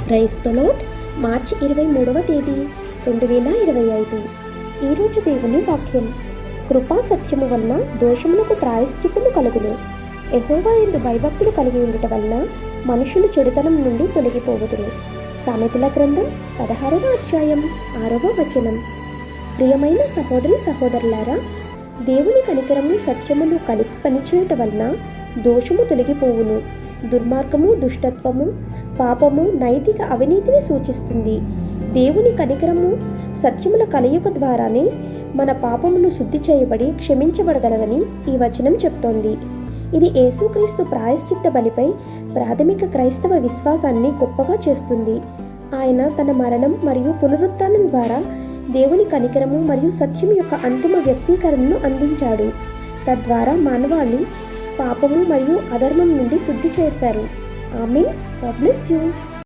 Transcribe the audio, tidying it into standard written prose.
Praise the Lord. మార్చి 23వ తేదీ 2025. ఈరోజు దేవుని వాక్యం. కృపా సత్యము వలన దోషములకు ప్రాయశ్చిత్తము కలుగును. యెహోవా యందు భయభక్తులు కలిగి ఉండుట వలన మనుషులు చెడుతనం నుండి తొలగిపోవుదురు. సామెతల గ్రంథం 16వ అధ్యాయం 6వ వచనం. ప్రియమైన సహోదరి సహోదరులారా, దేవుని కనికరము సత్యమును కలిపి పనిచేయుట వలన దోషము తొలగిపోవును. దుర్మార్గము, దుష్టత్వము, పాపము, నైతిక అవినీతిని సూచిస్తుంది. దేవుని కనికరము సత్యముల కలయిక ద్వారానే మన పాపములు శుద్ధి చేయబడి క్షమించబడగలవని ఈ వచనం చెప్తోంది. ఇది యేసుక్రీస్తు ప్రాయశ్చిత్త బలిపై ప్రాథమిక క్రైస్తవ విశ్వాసాన్ని గొప్పగా చేస్తుంది. ఆయన తన మరణం మరియు పునరుత్థానం ద్వారా దేవుని కనికరము మరియు సత్యం యొక్క అంతిమ వ్యక్తీకరణను అందించాడు. తద్వారా మానవాళి పాపము మరియు అధర్మం నుండి శుద్ధి చేశారు. ఆమేన్. God bless you.